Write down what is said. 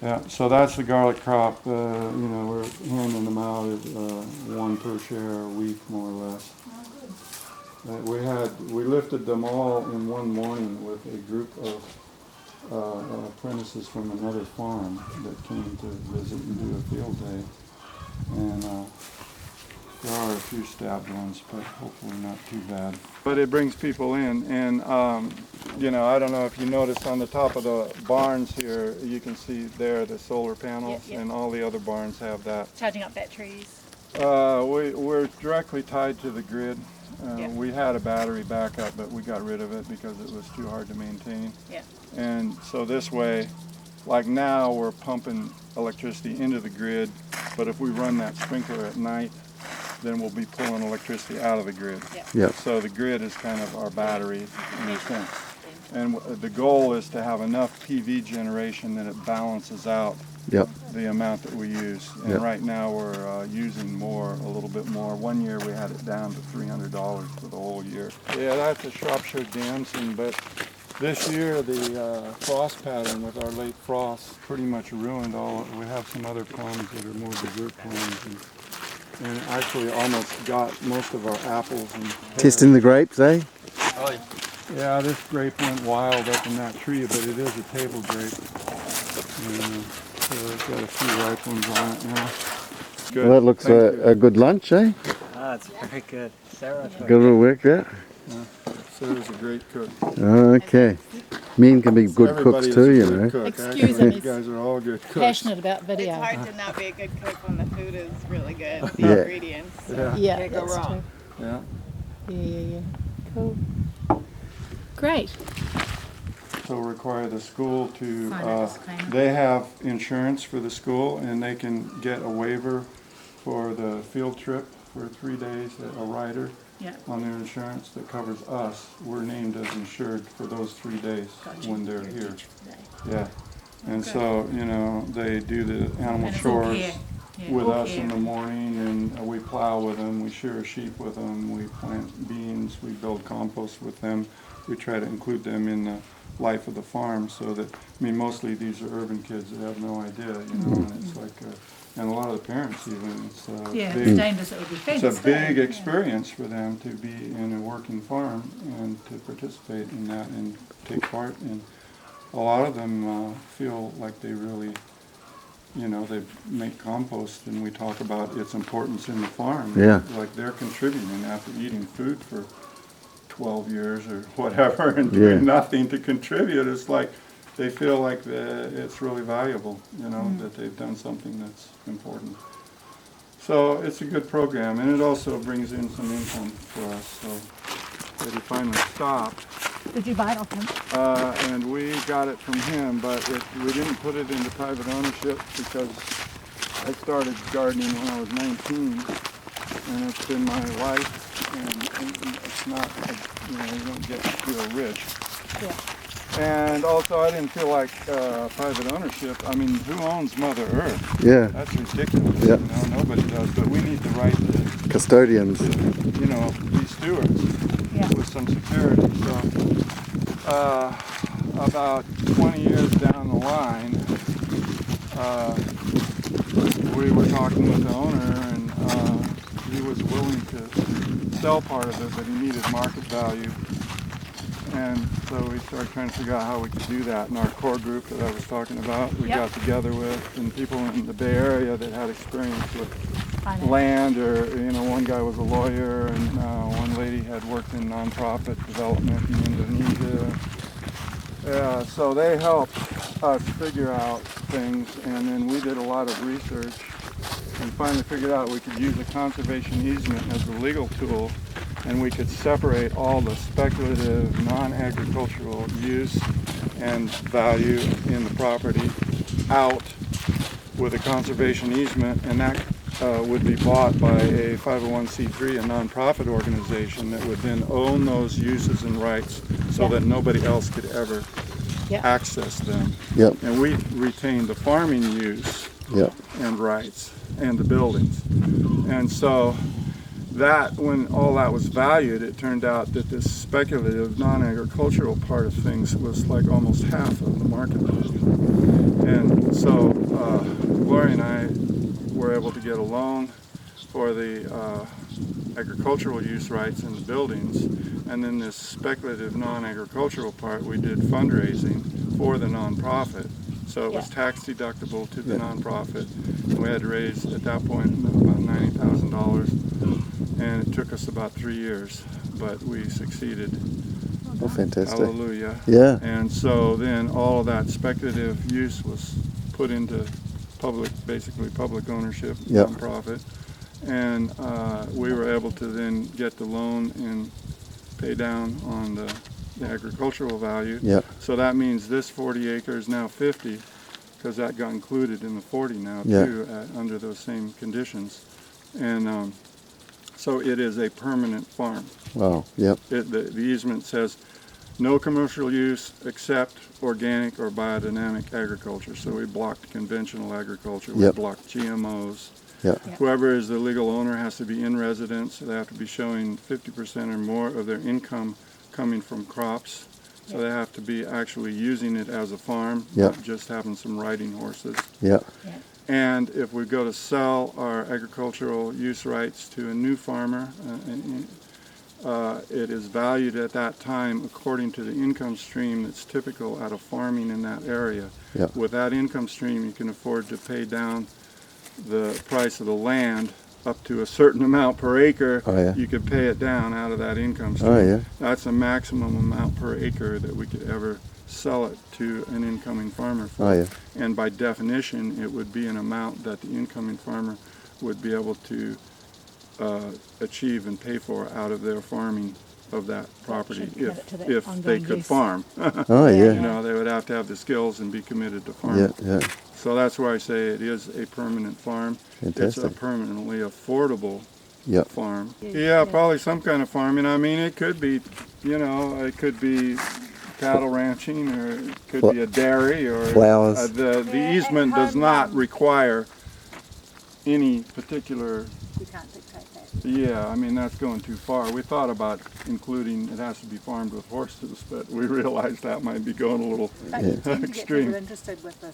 Yeah, so that's the garlic crop. You know, we're handing them out at one per share a week, more or less. We lifted them all in one morning with a group of apprentices from another farm that came to visit and do a field day. And there are a few stabbed ones, but hopefully not too bad. But it brings people in, and you know, I don't know if you noticed on the top of the barns here, you can see there the solar panels, and all the other barns have that. Charging up batteries. We're directly tied to the grid. We had a battery backup, but we got rid of it because it was too hard to maintain. Yeah. And so this way, like now, we're pumping electricity into the grid, but if we run that sprinkler at night, then we'll be pulling electricity out of the grid. Yeah. So the grid is kind of our battery in a sense. And the goal is to have enough PV generation that it balances out the amount that we use. And right now we're using more, a little bit more. One year we had it down to $300 for the whole year. Yeah, that's a Shropshire damson, but this year the frost pattern with our late frost pretty much ruined all. We have some other plums that are more dessert plums, and actually almost got most of our apples and pears. Testing the grapes, eh? Oh, yeah, this grape went wild up in that tree, but it is a table grape. So it's got a few ripe ones on it now. Good. Well, that looks a good lunch, eh? Ah, it's very good. Sarah. Good little work there. Sarah's a great cook. Okay. Men can be good cooks too, you know. Cook. Excuse Actually, me. you guys are all good cooks. Passionate about video. It's hard to not be a good cook when the food is really good. The Yeah. ingredients. Yeah. Can't go that's wrong. true. Yeah. Yeah. Cool. Great. So require the school to, Sign a disclaimer. they have insurance for the school, and they can get a waiver for the field trip for 3 days, a rider on their insurance that covers us. We're named as insured for those 3 days when they're here. Yeah. And so, you know, they do the animal And it's all chores care. Yeah, with all us care. in the morning, and we plow with them, we shear sheep with them, we plant beans, we build compost with them. We try to include them in the life of the farm, so that, I mean, mostly these are urban kids that have no idea, you know, and it's like, and a lot of the parents even, it's It's dangerous, it would be it's a big experience for them to be in a working farm and to participate in that and take part. And a lot of them feel like they really, you know, they make compost, and we talk about its importance in the farm. Yeah. Like they're contributing after eating food for 12 years or whatever and doing nothing to contribute. It's like they feel like it's really valuable, you know, that they've done something that's important. So it's a good program, and it also brings in some income for us. So that he finally stopped. Did you buy it off him? And we got it from him, but we didn't put it into private ownership because I started gardening when I was 19, and it's been my life, and it's not, you know, you don't get real rich. Yeah. And also, I didn't feel like private ownership. I mean, who owns Mother Earth? Yeah. That's ridiculous. Yeah. You know, nobody does. But we need the right to, Custodians. you know, be stewards with some security. So, about 20 years down the line, we were talking with the owner, and he was willing to sell part of it, but he needed market value. And so we started trying to figure out how we could do that. And our core group that I was talking about, we got together with, and people in the Bay Area that had experience with land, or, you know, one guy was a lawyer, and one lady had worked in nonprofit development in Indonesia. Yeah, so they helped us figure out things, and then we did a lot of research and finally figured out we could use a conservation easement as a legal tool, and we could separate all the speculative, non-agricultural use and value in the property out with a conservation easement, and that would be bought by a 501c3, a nonprofit organization that would then own those uses and rights so that nobody else could ever access them. Yep. And we retained the farming use and rights and the buildings. And so that, when all that was valued, it turned out that this speculative, non-agricultural part of things was like almost half of the market value. And so able to get a loan for the agricultural use rights in the buildings, and then this speculative non-agricultural part, we did fundraising for the nonprofit. So it was tax deductible to the nonprofit. And we had to raise at that point about $90,000, and it took us about 3 years, but we succeeded. Oh, fantastic. Hallelujah. Yeah. And so then all of that speculative use was put into public, basically public ownership, Yep. nonprofit. And we were able to then get the loan and pay down on the agricultural value. Yep. So that means this 40 acres now 50, because that got included in the 40 now Yeah. too, under those same conditions. And so it is a permanent farm. Wow. Yep. The easement says no commercial use except organic or biodynamic agriculture. So we blocked conventional agriculture. We Yep. blocked GMOs. Yep. Yep. Whoever is the legal owner has to be in residence. They have to be showing 50% or more of their income coming from crops. So they have to be actually using it as a farm, Yep. not just having some riding horses. Yep. And if we go to sell our agricultural use rights to a new farmer, it is valued at that time according to the income stream that's typical out of farming in that area. Yep. With that income stream, you can afford to pay down the price of the land up to a certain amount per acre. Oh, yeah. You could pay it down out of that income stream. Oh, yeah. That's the maximum amount per acre that we could ever sell it to an incoming farmer for. Oh, yeah. And by definition, it would be an amount that the incoming farmer would be able to achieve and pay for out of their farming of that property should commit to the if they ongoing could use. farm. Oh, Yeah, yeah. You know, they would have to have the skills and be committed to farm. Yeah. Yeah. So that's why I say it is a permanent farm. It's a Fantastic. permanently affordable Yep. farm. Yeah, probably some kind of farming. I mean, it could be, you know, it could be cattle ranching, or it could be a dairy, or Flowers. the easement does not require any particular. You can't dictate that. Yeah, I mean, that's going too far. We thought about including it has to be farmed with horses, but we realized that might be going a little But you tend to get extreme. people interested with this.